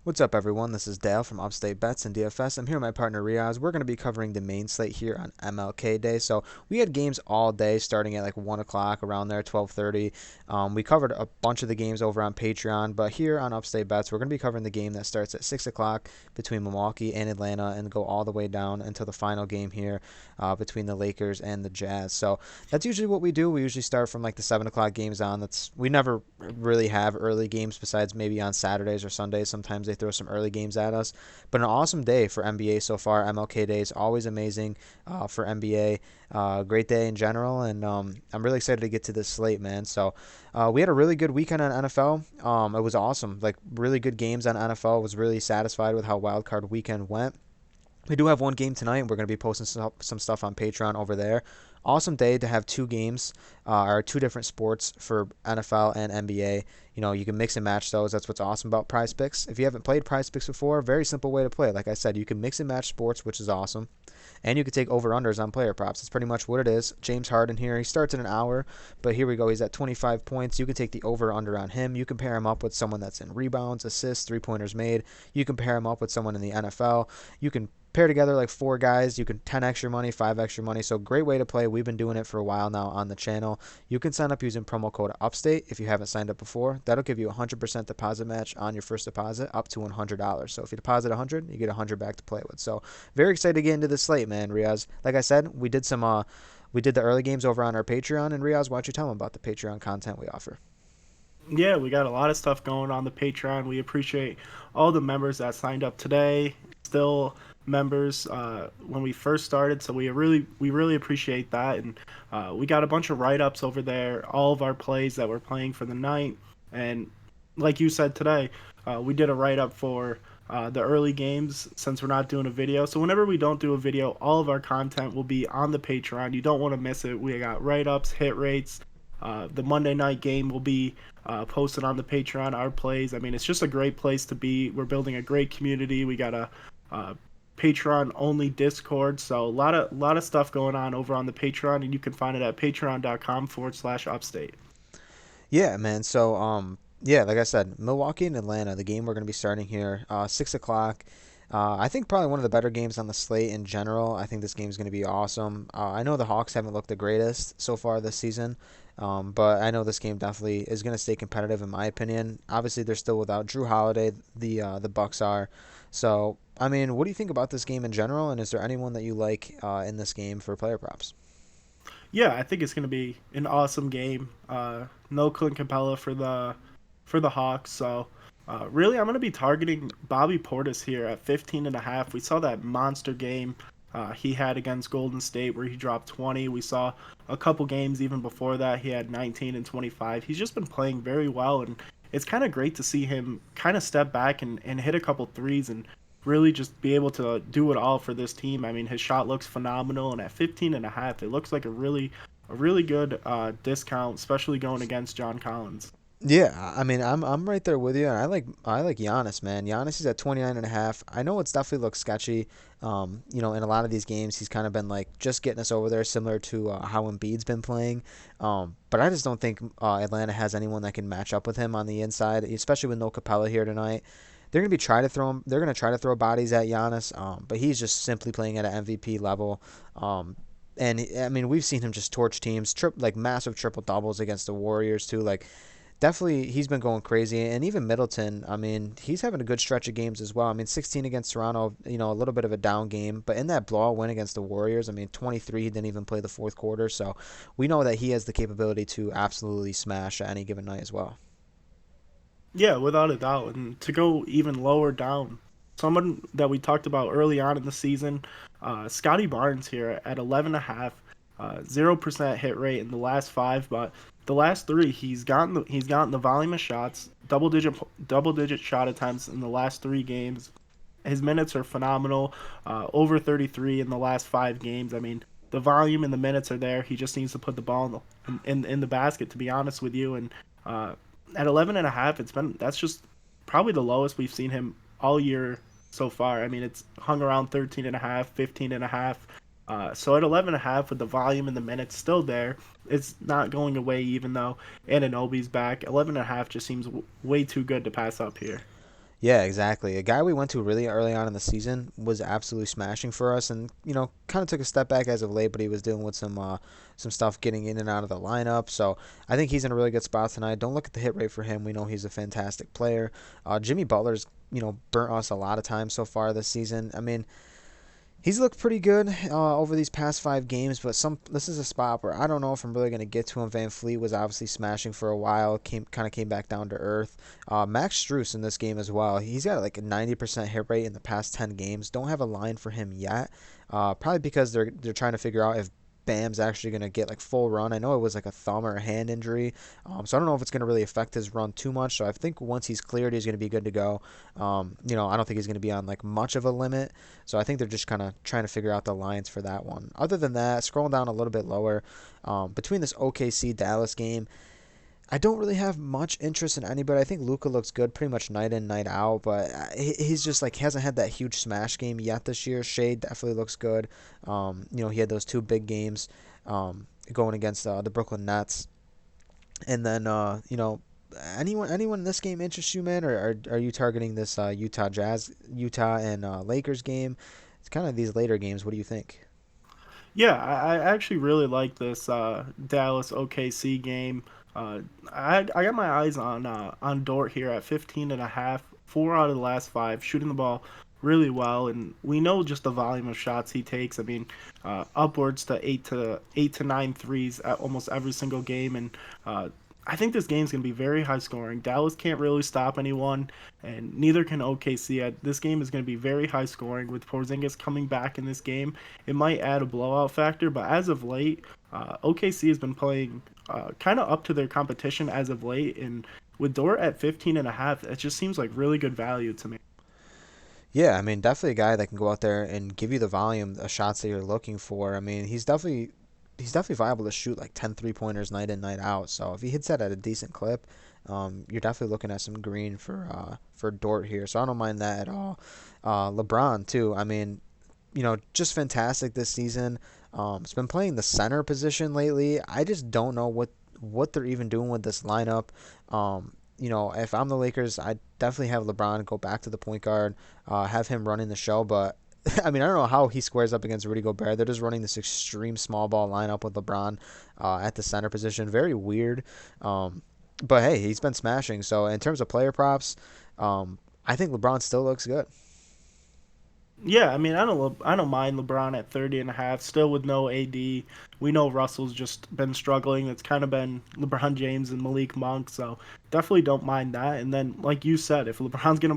What's up, everyone? This is Dale from Upstate Bets and DFS. I'm here with my partner Reoz. We're going to be covering the main slate here on MLK Day. So we had games all day, starting at like 1 o'clock around there, 12:30. We covered a bunch of the games over on Patreon, but here on Upstate Bets, we're going to be covering the game that starts at 6 o'clock between Milwaukee and Atlanta, and go all the way down until the final game here between the Lakers and the Jazz. So that's usually what we do. We usually start from like the 7 o'clock games on. We never really have early games besides maybe on Saturdays or Sundays. Sometimes they throw some early games at us. But an awesome day for NBA so far. MLK Day is always amazing for NBA. Great day in general, and I'm really excited to get to this slate, man. So we had a really good weekend on NFL. It was awesome. Like, really good games on NFL. Was really satisfied with how Wild Card Weekend went. We do have one game tonight, and we're going to be posting some stuff on Patreon over there. Awesome day to have two games, or two different sports for NFL and NBA. You know, you can mix and match those. That's what's awesome about Prize Picks. If you haven't played Prize Picks before, very simple way to play. Like I said, you can mix and match sports, which is awesome. And you can take over-unders on player props. That's pretty much what it is. James Harden here, he starts in an hour, but here we go. He's at 25 points. You can take the over-under on him. You can pair him up with someone that's in rebounds, assists, three-pointers made. You can pair him up with someone in the NFL. You can pair together like four guys. You can 10 extra money, 5 extra money. So great way to play. We've been doing it for a while now on the channel. You can sign up using promo code UPSTATE if you haven't signed up before. That'll give you a 100% deposit match on your first deposit up to $100. So if you deposit 100, you get 100 back to play with. So very excited to get into this slate, man, Riaz. Like I said, we did the early games over on our Patreon, and Riaz, why don't you tell them about the Patreon content we offer? Yeah, we got a lot of stuff going on the Patreon. We appreciate all the members that signed up today. Still members when we first started, so we really appreciate that. And we got a bunch of write ups over there, all of our plays that we're playing for the night. And like you said today, we did a write up for the early games since we're not doing a video. So whenever we don't do a video, all of our content will be on the Patreon. You don't want to miss it. We got write ups, hit rates. The Monday night game will be posted on the Patreon, our plays. I mean, it's just a great place to be. We're building a great community. We got a Patreon only Discord. So a lot of stuff going on over on the Patreon, and you can find it at patreon.com/upstate. Yeah, man. So, yeah, like I said, Milwaukee and Atlanta, the game we're going to be starting here, 6 o'clock. I think probably one of the better games on the slate in general. I think this game is going to be awesome. I know the Hawks haven't looked the greatest so far this season, but I know this game definitely is going to stay competitive in my opinion. Obviously, they're still without Drew Holiday. The Bucks are. So, I mean, what do you think about this game in general? And is there anyone that you like in this game for player props? Yeah, I think it's going to be an awesome game. No Clint Capella for the Hawks. So really, I'm going to be targeting Bobby Portis here at 15 and a half. We saw that monster game he had against Golden State where he dropped 20. We saw a couple games even before that. He had 19 and 25. He's just been playing very well, and it's kind of great to see him kind of step back and hit a couple threes and really just be able to do it all for this team. I mean, his shot looks phenomenal, and at 15 and a half, it looks like a really good discount, especially going against John Collins. Yeah, I mean, I'm right there with you, and I like Giannis, man. Giannis is at 29 and a half. I know it's definitely looks sketchy. In a lot of these games, he's kind of been like just getting us over there, similar to how Embiid's been playing. But I just don't think Atlanta has anyone that can match up with him on the inside, especially with no Capella here tonight. They're gonna be trying to throw him. They're gonna try to throw bodies at Giannis, but he's just simply playing at an MVP level. I mean, we've seen him just torch teams, like massive triple doubles against the Warriors too. Like, definitely, he's been going crazy. And even Middleton, I mean, he's having a good stretch of games as well. I mean, 16 against Toronto, a little bit of a down game. But in that blowout win against the Warriors, I mean, 23, he didn't even play the fourth quarter. So we know that he has the capability to absolutely smash at any given night as well. Yeah, without a doubt. And to go even lower down, someone that we talked about early on in the season, Scotty Barnes here at 11.5, 0% hit rate in the last five, but the last three he's gotten the volume of shots, double digit shot attempts in the last three games. His minutes are phenomenal, over 33 in the last five games. I mean, the volume and the minutes are there. He just needs to put the ball in the basket, to be honest with you. And uh, at 11 and a half, that's just probably the lowest we've seen him all year so far. I mean, it's hung around 13 and a half, 15 and a half. So at 11 and a half with the volume and the minutes still there, it's not going away even though Anunoby's back. 11 and a half just seems way too good to pass up here. Yeah, exactly. A guy we went to really early on in the season was absolutely smashing for us, and kind of took a step back as of late, but he was dealing with some stuff getting in and out of the lineup. So I think he's in a really good spot tonight. Don't look at the hit rate for him. We know he's a fantastic player. Jimmy Butler's burnt us a lot of times so far this season. I mean, he's looked pretty good over these past 5 games, but this is a spot where I don't know if I'm really going to get to him. Van Fleet was obviously smashing for a while, came back down to earth. Max Strus in this game as well. He's got like a 90% hit rate in the past 10 games. Don't have a line for him yet, probably because they're trying to figure out if Bam's actually going to get like full run. I know it was like a thumb or a hand injury, so I don't know if it's going to really affect his run too much. So I think once he's cleared, he's going to be good to go. I don't think he's going to be on like much of a limit. So I think they're just kind of trying to figure out the lines for that one. Other than that, scrolling down a little bit lower, between this OKC Dallas game, I don't really have much interest in anybody. I think Luka looks good pretty much night in, night out, but he's just like he hasn't had that huge smash game yet this year. Shea definitely looks good. He had those 2 big games going against the Brooklyn Nets, and then anyone in this game interests you, man, or are you targeting this Utah and Lakers game? It's kind of these later games. What do you think? Yeah, I actually really like this Dallas OKC game. I got my eyes on Dort here at 15 and a half. 4 out of the last 5, shooting the ball really well, and we know just the volume of shots he takes. I mean, upwards to 8 to 9 threes at almost every single game, and I think this game's going to be very high scoring. Dallas can't really stop anyone, and neither can OKC. This game is going to be very high scoring with Porzingis coming back in this game. It might add a blowout factor, but as of late, OKC has been playing kind of up to their competition as of late, and with Dort at 15 and a half, it just seems like really good value to me. Yeah, I mean, definitely a guy that can go out there and give you the volume of shots that you're looking for. I mean, he's definitely viable to shoot like 10 3-pointers night in, night out. So if he hits that at a decent clip, you're definitely looking at some green for Dort here. So I don't mind that at all. LeBron too. I mean, just fantastic this season. It's been playing the center position lately. I just don't know what they're even doing with this lineup. If I'm the Lakers, I definitely have LeBron go back to the point guard, have him running the show. But I mean, I don't know how he squares up against Rudy Gobert. They're just running this extreme small ball lineup with LeBron at the center position. Very weird. But hey, he's been smashing. So in terms of player props, I think LeBron still looks good. Yeah, I mean, I don't mind LeBron at 30 and a half, still with no AD. We know Russell's just been struggling. It's kind of been LeBron James and Malik Monk, so definitely don't mind that. And then, like you said, if LeBron's gonna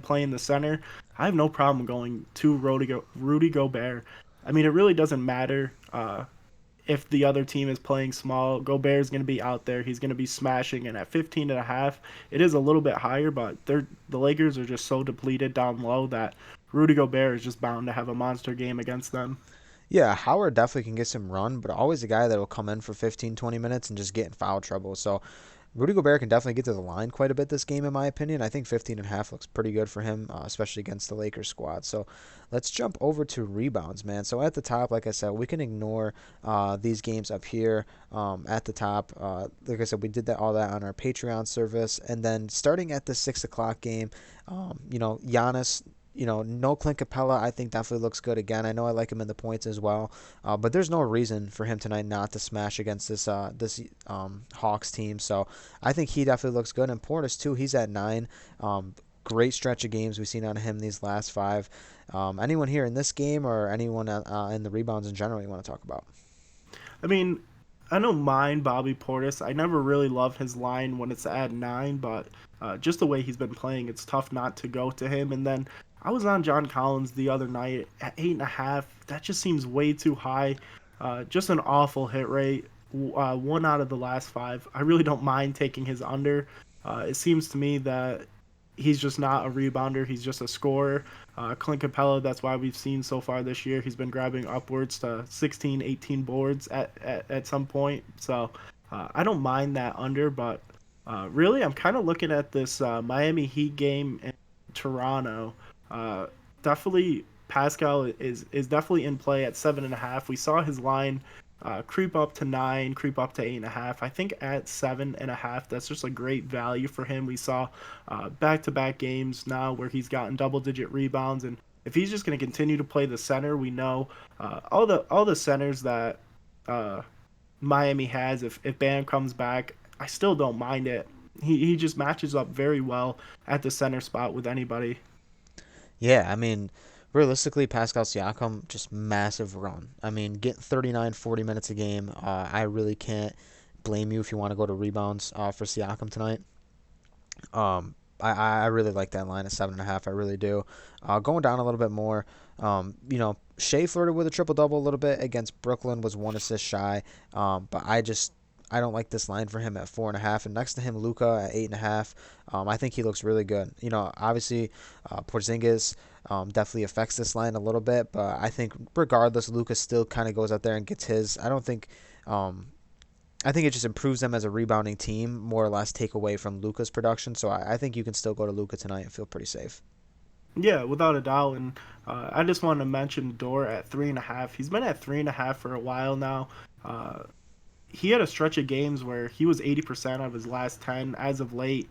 play in the center, I have no problem going to Rudy Gobert. I mean, it really doesn't matter if the other team is playing small. Gobert's going to be out there. He's going to be smashing. And at 15 and a half, it is a little bit higher, but the Lakers are just so depleted down low that Rudy Gobert is just bound to have a monster game against them. Yeah, Howard definitely can get some run, but always a guy that will come in for 15, 20 minutes and just get in foul trouble. So Rudy Gobert can definitely get to the line quite a bit this game, in my opinion. I think 15 and a half looks pretty good for him, especially against the Lakers squad. So let's jump over to rebounds, man. So at the top, like I said, we can ignore these games up here at the top. Like I said, we did all that on our Patreon service. And then starting at the 6 o'clock game, Giannis, no Clint Capella, I think definitely looks good again. I know I like him in the points as well, but there's no reason for him tonight not to smash against this Hawks team. So I think he definitely looks good. And Portis too, he's at 9. Great stretch of games we've seen on him these last 5. Anyone here in this game or anyone in the rebounds in general you want to talk about? I mean, I don't mind Bobby Portis. I never really love his line when it's at 9, but just the way he's been playing, it's tough not to go to him. And then I was on John Collins the other night at 8.5. That just seems way too high. Just an awful hit rate. 1 out of the last 5. I really don't mind taking his under. It seems to me that he's just not a rebounder. He's just a scorer. Clint Capella, that's why we've seen so far this year, he's been grabbing upwards to 16, 18 boards at some point. So I don't mind that under, but really I'm kind of looking at this Miami Heat game in Toronto. Definitely Pascal is definitely in play at 7.5. We saw his line creep up to 9, creep up to 8.5. I think at 7.5, that's just a great value for him. We saw back-to-back games now where he's gotten double-digit rebounds, and if he's just going to continue to play the center, we know all the centers that uh, Miami has. If Bam comes back, I still don't mind it. He just matches up very well at the center spot with anybody. Yeah, I mean, realistically, Pascal Siakam, just massive run. I mean, getting 39, 40 minutes a game, I really can't blame you if you want to go to rebounds for Siakam tonight. I really like that line at 7.5. I really do. Going down a little bit more, Shea flirted with a triple double a little bit against Brooklyn, was 1 assist shy. But I don't like this line for him at 4.5. And next to him, Luca at 8.5. I think he looks really good. Obviously, Porzingis definitely affects this line a little bit, but I think regardless, Luca still kind of goes out there and gets his. Um, I think it just improves them as a rebounding team, more or less take away from Luka's production. So I think you can still go to Luka tonight and feel pretty safe. Yeah, without a doubt. And I just wanted to mention Dort at 3.5. He's been at 3.5 for a while now. Uh, he had a stretch of games where he was 80% of his last 10 as of late.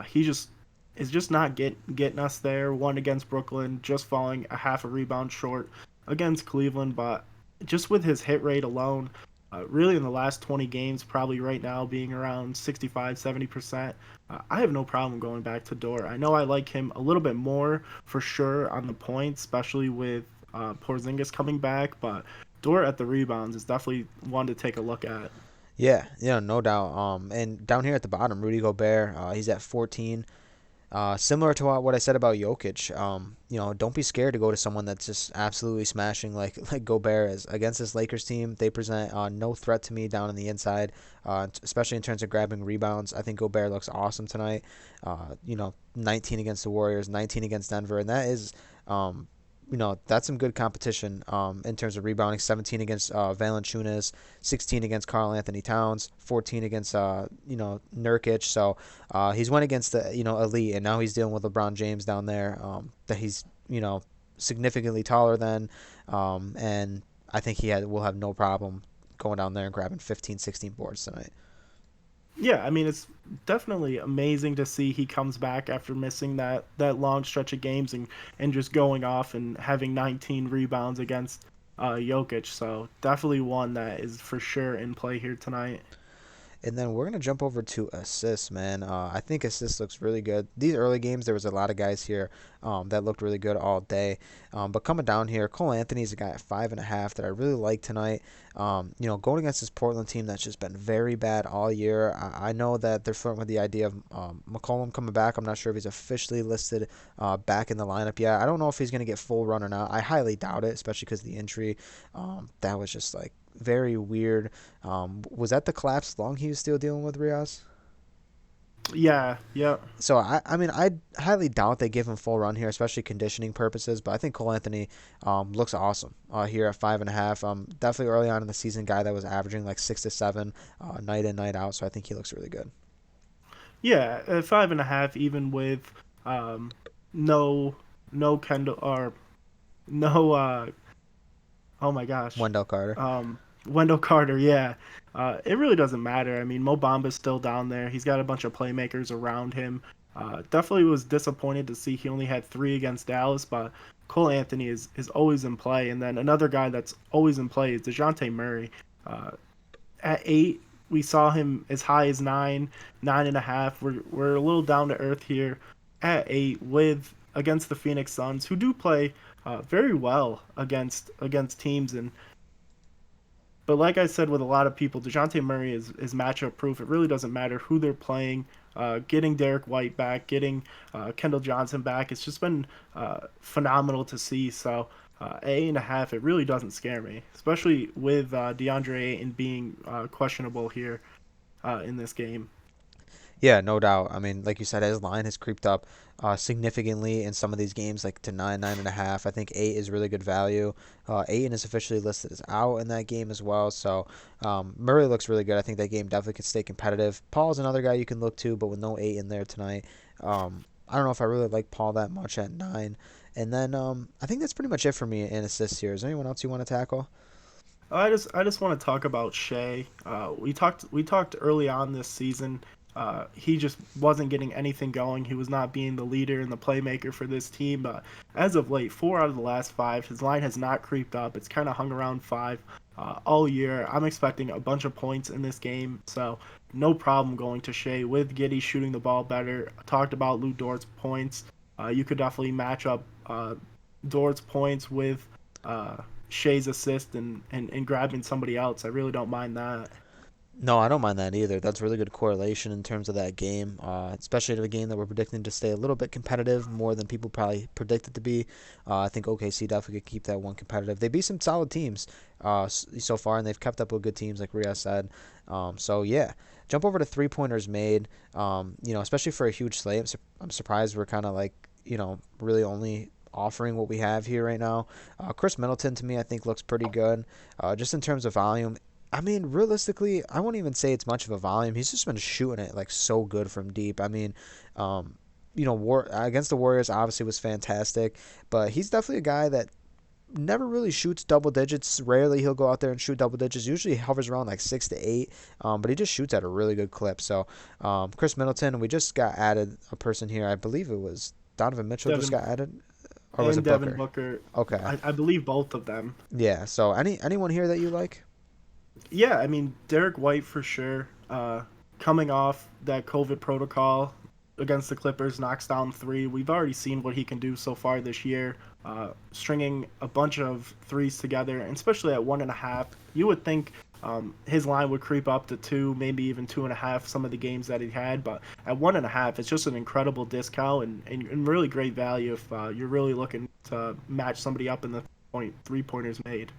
He just is just not getting us there. One against Brooklyn, just falling a half a rebound short against Cleveland, but just with his hit rate alone, really in the last 20 games, probably right now being around 65, 70%. I have no problem going back to Dort. I know I like him a little bit more for sure on the points, especially with Porzingis coming back, but Dort at the rebounds is definitely one to take a look at. Yeah, no doubt. And down here at the bottom, Rudy Gobert, he's at 14. Similar to what I said about Jokic, don't be scared to go to someone that's just absolutely smashing like Gobert is against this Lakers team. They present no threat to me down on the inside, especially in terms of grabbing rebounds. I think Gobert looks awesome tonight. 19 against the Warriors, 19 against Denver, and that is, that's some good competition in terms of rebounding. 17 against Valanciunas, 16 against Karl Anthony Towns, 14 against Nurkic. So he's went against the elite, and now he's dealing with LeBron James down there that he's significantly taller than, and I think will have no problem going down there and grabbing 15, 16 boards tonight. Yeah, I mean it's definitely amazing to see he comes back after missing that long stretch of games and just going off and having 19 rebounds against Jokic. So definitely one that is for sure in play here tonight. And then we're going to jump over to assists, man. I think assists looks really good. These early games, there was a lot of guys here that looked really good all day. But coming down here, Cole Anthony's a guy at 5.5 that I really like tonight. Going against this Portland team that's just been very bad all year. I know that they're flirting with the idea of McCollum coming back. I'm not sure if he's officially listed back in the lineup yet. I don't know if he's going to get full run or not. I highly doubt it, especially because of the injury. That was just like very weird. Was that the collapsed lung he was still dealing with, Reoz? Yeah, yeah. So I mean, I highly doubt they give him full run here, especially conditioning purposes. But I think Cole Anthony looks awesome here at 5.5. Definitely early on in the season, guy that was averaging like 6 to 7 night in night out. So I think he looks really good. Yeah, 5.5 even with um no no Kendall or no oh my gosh. Wendell Carter. Wendell Carter, yeah. It really doesn't matter. I mean, Mo Bamba's still down there. He's got a bunch of playmakers around him. Definitely was disappointed to see he only had 3 against Dallas, but Cole Anthony is always in play. And then another guy that's always in play is DeJounte Murray. Uh, at 8, we saw him as high as 9, 9.5. We're a little down to earth here at 8 with against the Phoenix Suns, who do play very well against teams. And but like I said with a lot of people, DeJounte Murray is matchup proof. It really doesn't matter who they're playing. Getting Derek White back, getting Kendall Johnson back, it's just been phenomenal to see. So 8.5, it really doesn't scare me, especially with DeAndre Ayton being questionable here in this game. Yeah, no doubt. I mean, like you said, his line has creeped up significantly in some of these games, like to 9, 9.5. I think 8 is really good value. Ayton is officially listed as out in that game as well. So Murray looks really good. I think that game definitely could stay competitive. Paul's another guy you can look to, but with no 8 in there tonight. I don't know if I really like Paul that much at 9. And then I think that's pretty much it for me in assists here. Is there anyone else you want to tackle? I just want to talk about Shea. We talked early on this season. He just wasn't getting anything going. He was not being the leader and the playmaker for this team. But as of late, 4 out of the last 5, his line has not creeped up. It's kind of hung around 5 all year. I'm expecting a bunch of points in this game, so no problem going to Shea with Giddy shooting the ball better. I talked about Lou Dort's points. You could definitely match up Dort's points with uh, Shea's assist and grabbing somebody else. I really don't mind that. No, I don't mind that either. That's really good correlation in terms of that game, especially the game that we're predicting to stay a little bit competitive, more than people probably predict it to be. I think OKC definitely could keep that one competitive. They beat some solid teams so far, and they've kept up with good teams, like Reoz said. So, yeah, jump over to three-pointers made, especially for a huge slate. I'm surprised we're kind of like, really only offering what we have here right now. Chris Middleton, to me, I think looks pretty good. Just in terms of volume, I mean, realistically, I won't even say it's much of a volume. He's just been shooting it like so good from deep. I mean, um, against the Warriors, obviously was fantastic, but he's definitely a guy that never really shoots double digits. Rarely he'll go out there and shoot double digits. Usually he hovers around like 6 to 8, but he just shoots at a really good clip. So, Chris Middleton, we just got added a person here. I believe it was Donovan Mitchell just Devin got added, or was and it Devin Booker? Booker, Okay, I believe both of them. yeah. So anyone here that you like? Yeah, I mean Derek White for sure. Coming off that COVID protocol against the Clippers, knocks down 3. We've already seen what he can do so far this year. Stringing a bunch of threes together, and especially at 1.5, you would think his line would creep up to 2, maybe even 2.5. Some of the games that he had, but at 1.5, it's just an incredible discount and really great value if you're really looking to match somebody up in the 3 pointers made.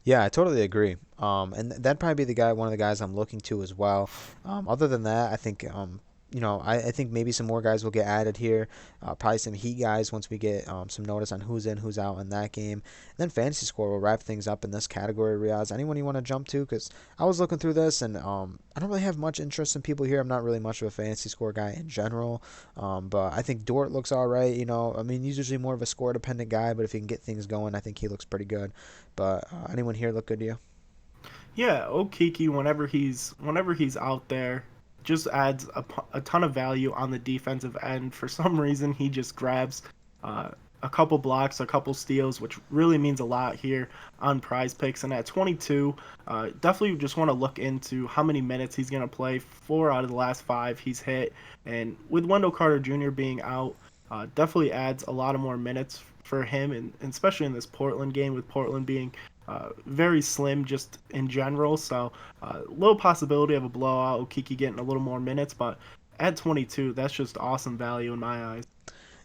Yeah, I totally agree. And that'd probably be one of the guys I'm looking to as well. Other than that, I think, I think maybe some more guys will get added here. Probably some Heat guys once we get some notice on who's in, who's out in that game. And then fantasy score will wrap things up in this category. Riaz, anyone you want to jump to? Because I was looking through this and I don't really have much interest in people here. I'm not really much of a fantasy score guy in general. But I think Dort looks all right. I mean, he's usually more of a score dependent guy, but if he can get things going, I think he looks pretty good. But anyone here look good to you? Yeah, Okiki whenever he's out there just adds a ton of value on the defensive end. For some reason, he just grabs uh, a couple blocks, a couple steals, which really means a lot here on Prize Picks. And at 22, definitely just want to look into how many minutes he's going to play. 4 out of the last 5 he's hit, and with Wendell Carter Jr. being out, definitely adds a lot of more minutes for him, and especially in this Portland game with Portland being very slim just in general. So, little possibility of a blowout. Okiki getting a little more minutes, but at 22, that's just awesome value in my eyes.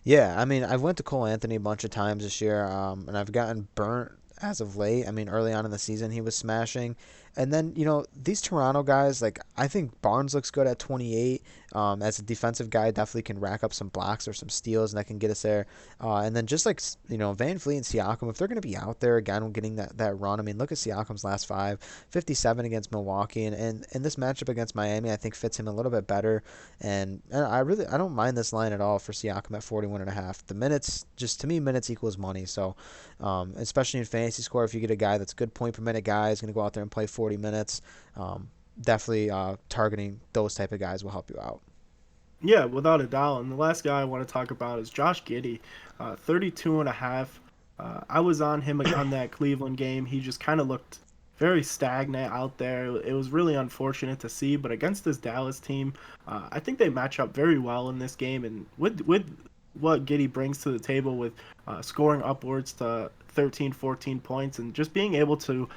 Yeah, I mean, I've went to Cole Anthony a bunch of times this year, and I've gotten burnt as of late. I mean, early on in the season, he was smashing. And then, these Toronto guys, like, I think Barnes looks good at 28. As a defensive guy, definitely can rack up some blocks or some steals, and that can get us there. And then just like, Van Fleet and Siakam, if they're going to be out there again getting that run, I mean, look at Siakam's last 5, 57 against Milwaukee, and this matchup against Miami, I think fits him a little bit better. And I don't mind this line at all for Siakam at 41.5. The minutes, just to me, minutes equals money. So, especially in fantasy score, if you get a guy that's a good point per minute guy, is going to go out there and play 40 minutes. Definitely targeting those type of guys will help you out. Yeah, without a doubt. And the last guy I want to talk about is Josh Giddey, 32 and a half. I was on him on that Cleveland game. He just kind of looked very stagnant out there. It was really unfortunate to see, but against this Dallas team, I think they match up very well in this game. And with what Giddey brings to the table with scoring upwards to 13, 14 points and just being able to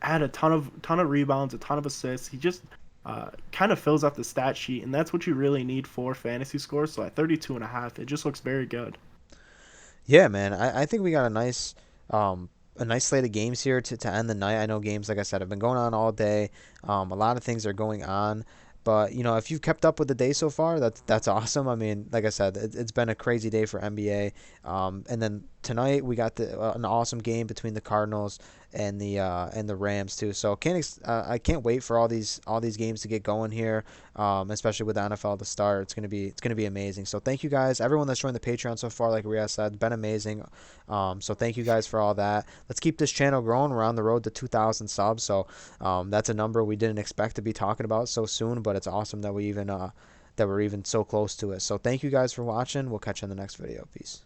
add a ton of rebounds, a ton of assists, he just kind of fills up the stat sheet, and that's what you really need for fantasy scores. So at 32 and a half, it just looks very good. Yeah, man. I think we got a nice slate of games here to end the night. I know games, like I said, have been going on all day. A lot of things are going on. But, if you've kept up with the day so far, that's awesome. I mean, like I said, it's been a crazy day for NBA. And then tonight we got an awesome game between the Cardinals and the Rams too. So I can't wait for all these games to get going here, especially with the NFL to start. It's gonna be amazing. So thank you guys, everyone that's joined the Patreon so far. Like Reoz said, it's been amazing. So thank you guys for all that. Let's keep this channel growing. We're on the road to 2,000 subs. So that's a number we didn't expect to be talking about so soon, but it's awesome that we're even so close to it. So thank you guys for watching. We'll catch you in the next video. Peace.